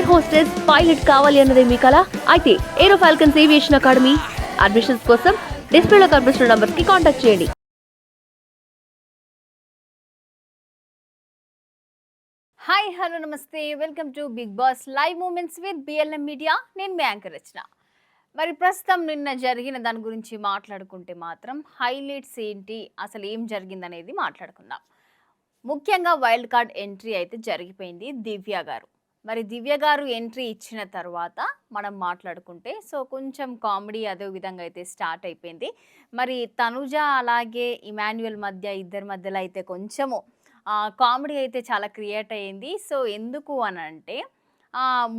Air hostess pilot కావాలి అన్నదే మీ కల అయితే aero falcons aviation academy admissions కోసం డిస్ప్లేలో కనిపిస్తున్న నంబర్స్ కి కాంటాక్ట్ చేయండి. హాయ్ హలో నమస్తే, welcome to Bigg Boss live moments with BLM media. నేను మీ యాంకర్ రచన. మరి ప్రస్తుతం నిన్న జరిగిన దాని గురించి మాట్లాడుకుంటే మాత్రం హైలైట్స్ ఏంటి, అసలు ఏం జరిగిందనేది మాట్లాడుకుందాం. ముఖ్యంగా వైల్డ్ కార్డ్ ఎంట్రీ అయితే జరిగిపోయింది దివ్య గారు. మరి దివ్య గారు ఎంట్రీ ఇచ్చిన తర్వాత మనం మాట్లాడుకుంటే సో కొంచెం కామెడీ అదే విధంగా అయితే స్టార్ట్ అయిపోయింది. మరి తనుజ అలాగే ఇమాన్యుయల్ మధ్య ఇద్దరి మధ్యలో అయితే కొంచెము కామెడీ అయితే చాలా క్రియేట్ అయ్యింది. సో ఎందుకు అనంటే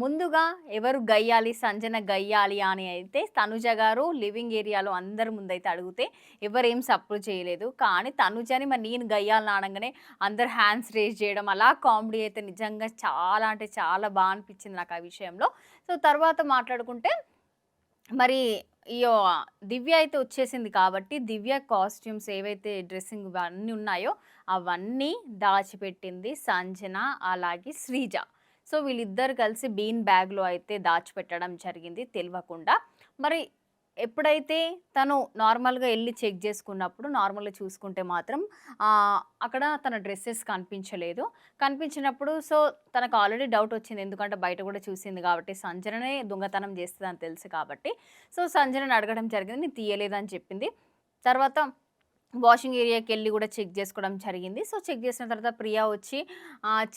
ముందుగా ఎవరు గయ్యాలి, సంజన గయ్యాలి అని అయితే తనుజ గారు లివింగ్ ఏరియాలో అందరి ముందైతే అడిగితే ఎవరేం సపోర్ట్ చేయలేదు. కానీ తనుజని మరి నేను గయ్యాలని అనగానే అందరు హ్యాండ్స్ రేజ్ చేయడం, అలా కామెడీ అయితే నిజంగా చాలా అంటే చాలా బాగా అనిపించింది నాకు ఆ విషయంలో. సో తర్వాత మాట్లాడుకుంటే మరి ఇయో దివ్య అయితే వచ్చేసింది కాబట్టి దివ్య కాస్ట్యూమ్స్ ఏవైతే డ్రెస్సింగ్ ఇవన్నీ ఉన్నాయో అవన్నీ దాచిపెట్టింది సంజన అలాగే శ్రీజ. సో వీళ్ళిద్దరు కలిసి బీన్ బ్యాగ్లో అయితే దాచిపెట్టడం జరిగింది తెలియకుండా. మరి ఎప్పుడైతే తను నార్మల్గా వెళ్ళి చెక్ చేసుకున్నప్పుడు నార్మల్గా చూసుకుంటే మాత్రం అక్కడ తన డ్రెస్సెస్ కనిపించలేదు. కనిపించినప్పుడు సో తనకు ఆల్రెడీ డౌట్ వచ్చింది, ఎందుకంటే బయట కూడా చూసింది కాబట్టి సంజననే దొంగతనం చేస్తుందని తెలుసు కాబట్టి. సో సంజనని అడగడం జరిగింది, నేను తీయలేదని చెప్పింది. తర్వాత వాషింగ్ ఏరియాకి వెళ్ళి కూడా చెక్ చేసుకోవడం జరిగింది. సో చెక్ చేసిన తర్వాత ప్రియా వచ్చి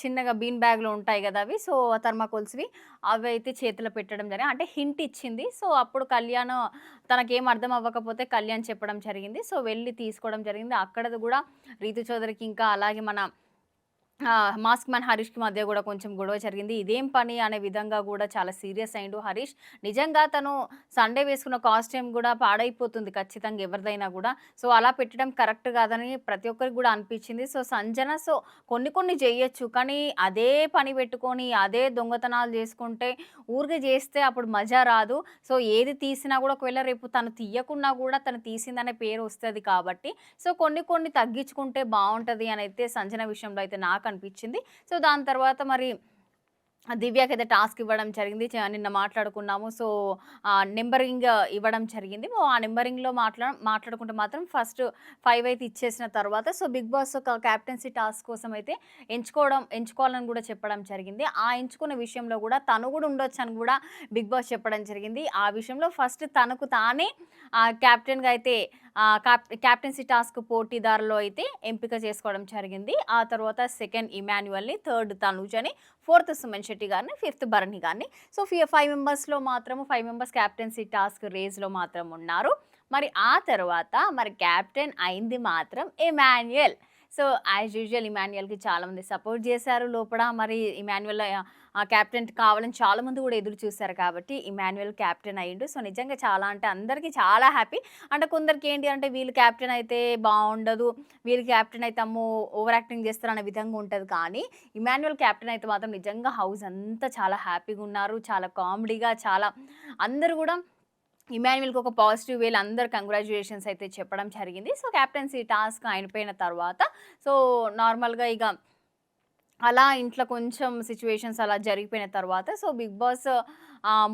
చిన్నగా బీన్ బ్యాగ్లో ఉంటాయి కదా అవి, సో థర్మాకోల్స్వి అవి అయితే చేతిలో పెట్టడం జరిగింది, అంటే హింట్ ఇచ్చింది. సో అప్పుడు కళ్యాణ్ తనకేం అర్థం అవ్వకపోతే కళ్యాణ్ చెప్పడం జరిగింది. సో వెళ్ళి తీసుకోవడం జరిగింది. అక్కడది కూడా రీతు చౌదరికి ఇంకా అలాగే మన మాస్క్ మ్యాన్ హరీష్కి మధ్య కూడా కొంచెం గొడవ జరిగింది. ఇదేం పని అనే విధంగా కూడా చాలా సీరియస్ అయిండు హరీష్. నిజంగా తను సండే వేసుకున్న కాస్ట్యూమ్ కూడా పాడైపోతుంది ఖచ్చితంగా ఎవరిదైనా కూడా. సో అలా పెట్టడం కరెక్ట్ కాదని ప్రతి ఒక్కరికి కూడా అనిపించింది. సో సంజన సో కొన్ని చేయొచ్చు, కానీ అదే పని పెట్టుకొని అదే దొంగతనాలు చేసుకుంటే ఊరికే చేస్తే అప్పుడు మజా రాదు. సో ఏది తీసినా కూడా ఒకవేళ రేపు తను తీయకున్నా కూడా తను తీసిందనే పేరు వస్తుంది కాబట్టి సో కొన్ని తగ్గించుకుంటే బాగుంటుంది అని అయితే సంజన విషయంలో అయితే నాకు అనిపించింది. సో దాని తర్వాత మరి దివ్యకైతే టాస్క్ ఇవ్వడం జరిగింది. నిన్న మాట్లాడుకున్నాము. సో నెంబరింగ్ ఇవ్వడం జరిగింది. ఆ నెంబరింగ్లో మాట్లాడుకుంటే మాత్రం ఫస్ట్ 5 అయితే ఇచ్చేసిన తర్వాత సో బిగ్ బాస్ ఒక క్యాప్టెన్సీ టాస్క్ కోసం అయితే ఎంచుకోవాలని కూడా చెప్పడం జరిగింది. ఆ ఎంచుకున్న విషయంలో కూడా తను కూడా ఉండొచ్చు అని కూడా బిగ్ బాస్ చెప్పడం జరిగింది. ఆ విషయంలో ఫస్ట్ తనకు తానే క్యాప్టెన్గా అయితే క్యాప్టెన్సీ టాస్క్ పోటీదారులో అయితే ఎంపిక చేసుకోవడం జరిగింది. ఆ తర్వాత సెకండ్ ఇమాన్యుయల్ని, థర్డ్ తనుజని, ఫోర్త్ సుమన్ శెట్టి గారిని, ఫిఫ్త్ భరణి గారిని. సో 5 మెంబర్స్లో మాత్రము 5 మెంబర్స్ క్యాప్టెన్సీ టాస్క్ రేస్లో మాత్రం ఉన్నారు. మరి ఆ తర్వాత మరి క్యాప్టెన్ అయింది మాత్రం ఇమాన్యుయల్. సో యాజ్ యూజువల్ ఇమాన్యుయల్కి చాలామంది సపోర్ట్ చేశారు లోపల. మరి ఇమాన్యుయల్ క్యాప్టెన్ కావాలని చాలామంది కూడా ఎదురు చూశారు కాబట్టి ఇమాన్యుయల్ క్యాప్టెన్ అయ్యిండు. సో నిజంగా చాలా అంటే అందరికీ చాలా హ్యాపీ. అంటే కొందరికి ఏంటి అంటే వీళ్ళు క్యాప్టెన్ అయితే బాగుండదు, వీళ్ళు క్యాప్టెన్ అయితే అమ్మో ఓవర్ యాక్టింగ్ చేస్తారు అనే విధంగా ఉంటుంది. కానీ ఇమాన్యుయల్ క్యాప్టెన్ అయితే మాత్రం నిజంగా హౌస్ అంతా చాలా హ్యాపీగా ఉన్నారు, చాలా కామెడీగా, చాలా అందరూ కూడా ఇమాన్యుయల్కి ఒక పాజిటివ్ వేలు అందరు కంగ్రాచ్యులేషన్స్ అయితే చెప్పడం జరిగింది. సో క్యాప్టెన్సీ టాస్క్ అయిపోయిన తర్వాత సో నార్మల్గా ఇక అలా ఇంట్లో కొంచెం సిచ్యువేషన్స్ అలా జరిగిపోయిన తర్వాత సో బిగ్ బాస్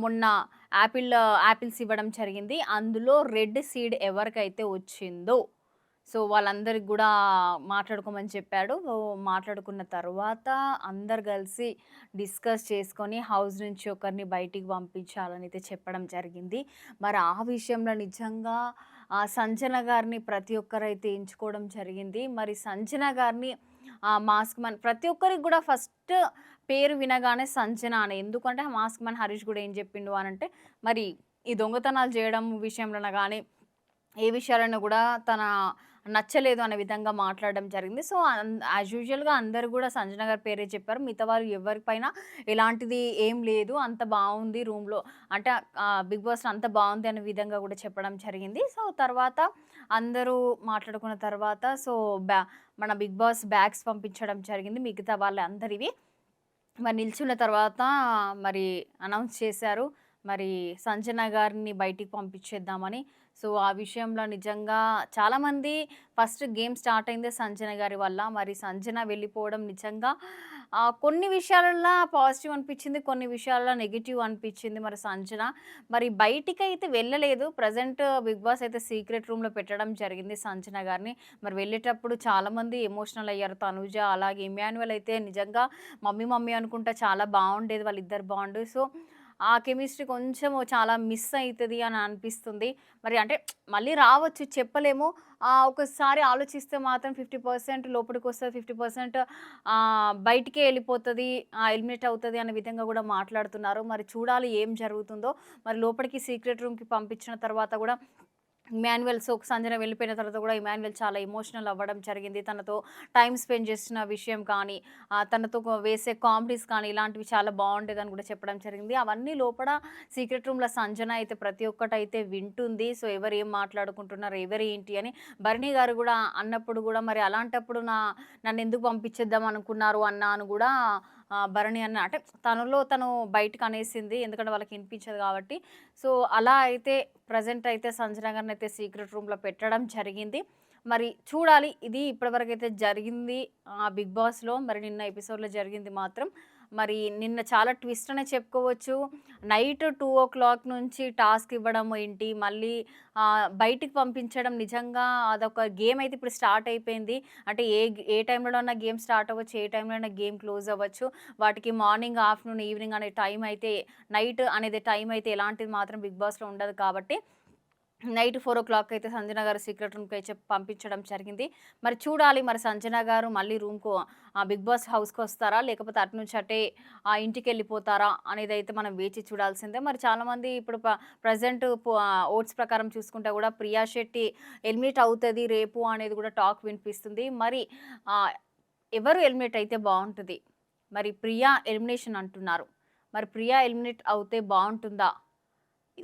మొన్న యాపిల్స్ ఇవ్వడం జరిగింది. అందులో రెడ్ సీడ్ ఎవరికైతే వచ్చిందో సో వాళ్ళందరికి కూడా మాట్లాడుకోమని చెప్పాడు. మాట్లాడుకున్న తర్వాత అందరు కలిసి డిస్కస్ చేసుకొని హౌస్ నుంచి ఒకరిని బయటికి పంపించాలని అయితే చెప్పడం జరిగింది. మరి ఆ విషయంలో నిజంగా సంజన గారిని ప్రతి ఒక్కరైతే ఎంచుకోవడం జరిగింది. మరి సంజన గారిని మాస్క్ మ్యాన్ ప్రతి ఒక్కరికి కూడా ఫస్ట్ పేరు వినగానే సంజన అని, ఎందుకంటే మాస్క్ మ్యాన్ హరీష్ కూడా ఏం చెప్పిండు అని అంటే మరి ఈ దొంగతనాలు చేయడం విషయంలోనే కానీ ఏ విషయాలైనా కూడా తన నచ్చలేదు అనే విధంగా మాట్లాడడం జరిగింది. సో యాజ్ యూజువల్గా అందరూ కూడా సంజన గారి పేరే చెప్పారు. మిగతా వాళ్ళు ఎవరిపైన ఎలాంటిది ఏం లేదు, అంత బాగుంది రూమ్లో అంటే బిగ్ బాస్ అంత బాగుంది అనే విధంగా కూడా చెప్పడం జరిగింది. సో తర్వాత అందరూ మాట్లాడుకున్న తర్వాత సో మన బిగ్ బాస్ బ్యాగ్స్ పంపించడం జరిగింది మిగతా వాళ్ళందరివి. మరి నిల్చున్న తర్వాత మరి అనౌన్స్ చేశారు మరి సంజన గారిని బయటికి పంపించేద్దామని. సో ఆ విషయంలో నిజంగా చాలామంది ఫస్ట్ గేమ్ స్టార్ట్ అయిందే సంజన గారి వల్ల. మరి సంజన వెళ్ళిపోవడం నిజంగా కొన్ని విషయాలల్లో పాజిటివ్ అనిపించింది, కొన్ని విషయాల్లో నెగెటివ్ అనిపించింది మరి సంజన. మరి బయటికైతే వెళ్ళలేదు. ప్రెజెంట్ 'బిగ్ బాస్' అయితే సీక్రెట్ రూమ్‌లో పెట్టడం జరిగింది సంజన గారిని. మరి వెళ్ళేటప్పుడు చాలామంది ఎమోషనల్ అయ్యారు. తనూజ అలాగే ఇమాన్యుయల్ అయితే నిజంగా మమ్మీ, మమ్మీ అనుకుంటా చాలా బావుండేది వాళ్ళిద్దరి బాండ్. సో, ఆ కెమిస్ట్రీ కొంచెం చాలా మిస్ అయితది అని అనిపిస్తుంది. మరి అంటే మళ్ళీ రావచ్చు చెప్పలేము. ఒకసారి ఆలోచిస్తే మాత్రం 50% లోపలికొస్తది, 50% బయటికే ఎళ్ళిపోతది, ఎలిమినేట్ అవుతది అనే విధంగా గూడా మాట్లాడుతున్నారు. మరి చూడాలి ఏం జరుగుతుందో. మరి లోపలికి సీక్రెట్ రూమ్‌కి పంపించిన తర్వాత గూడా ఇమాన్యుయల్ సంజన వెళ్ళిపోయిన తర్వాత కూడా ఇమాన్యుయల్ చాలా ఎమోషనల్ అవ్వడం జరిగింది. తనతో టైమ్ స్పెండ్ చేసిన విషయం కానీ, తనతో వేసే కామెడీస్ కానీ ఇలాంటివి చాలా బావుండేదని కూడా చెప్పడం జరిగింది. అవన్నీ లోపల సీక్రెట్ రూమ్‌లో సంజన అయితే ప్రతి ఒక్కటైతే వింటుంది. సో, ఎవరు ఏం మాట్లాడుకుంటున్నారు, ఎవరు ఏంటి అని భరణి గారు కూడా అన్నప్పుడు కూడా మరి అలాంటప్పుడు నన్నెందుకు పంపించేద్దాం అనుకున్నారు అన్నా అని కూడా భరణి అన్న అంటే తనలో తను బయటకనేసింది. ఎందుకంటే వాళ్ళకి ఇనిపించదు కాబట్టి. సో, అలా అయితే ప్రెజెంట్ అయితే సంజన గారినైతే సీక్రెట్ రూమ్‌లో పెట్టడం జరిగింది. మరి చూడాలి. ఇది ఇప్పటివరకైతే జరిగింది 'బిగ్ బాస్‌లో'. మరి నిన్న ఎపిసోడ్‌లో జరిగింది మాత్రం మరి నిన్న చాలా ట్విస్ట్ అనే చెప్పుకోవచ్చు. నైట్ 2:00 నుంచి టాస్క్ ఇవ్వడం ఏంటి, మళ్ళీ బయటికి పంపించడం నిజంగా అదొక గేమ్ అయితే ఇప్పుడు స్టార్ట్ అయిపోయింది. అంటే ఏ టైంలోనన్నా గేమ్ స్టార్ట్ అవ్వచ్చు, ఏ టైంలో అయినా గేమ్ క్లోజ్ అవ్వచ్చు. వాటికి మార్నింగ్, ఆఫ్టర్‌నూన్, ఈవినింగ్ అనే టైం అయితే నైట్ అనేది టైం అయితే ఎలాంటిది మాత్రం 'బిగ్ బాస్‌లో' ఉండదు కాబట్టి నైట్ 4:00 అయితే సంజన గారు సీక్రెట్ రూమ్‌కైతే పంపించడం జరిగింది. మరి చూడాలి మరి సంజన గారు మళ్ళీ రూమ్‌కు 'బిగ్ బాస్' హౌస్‌కొస్తారా? లేకపోతే అటు నుంచి అటే ఇంటికెళ్ళిపోతారా? అనేదైతే మనం వేచి చూడాల్సిందే. మరి చాలామంది ఇప్పుడు ప్రెజెంట్ ఓట్స్ ప్రకారం చూసుకుంటే కూడా ప్రియా శెట్టి ఎలిమినేట్ అవుతది రేపు అనేది కూడా టాక్ వినిపిస్తుంది. మరి ఆహ్, ఎవరు ఎలిమినేట్ అయితే బావుంటది? మరి ప్రియా ఎలిమినేషన్ అంటున్నారు. మరి ప్రియా ఎలిమినేట్ అవుతే బావుంటుందా?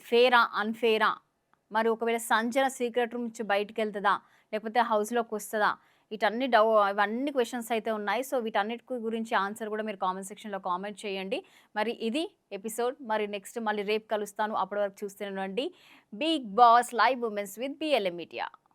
ఫెయిరా? అన్‌ఫెయిరా? మరి ఒకవేళ సంజన సీక్రెట్ రూమ్ నుంచి బయటికెళ్తదా? లేకపోతే హౌస్‌లోకొస్తదా? ఇవన్నీ క్వెషన్స్ అయితే ఉన్నాయి. సో, వీటన్నిటి గురించి ఆన్సర్ కూడా మీరు కామెంట్ సెక్షన్‌లో కామెంట్ చేయండి. మరి ఇది ఎపిసోడ్. మరి నెక్స్ట్ మళ్ళీ రేపు కలుస్తాను. అప్పటి వరకు చూస్తూనే ఉండండి 'Bigg Boss live moments with BLM media'.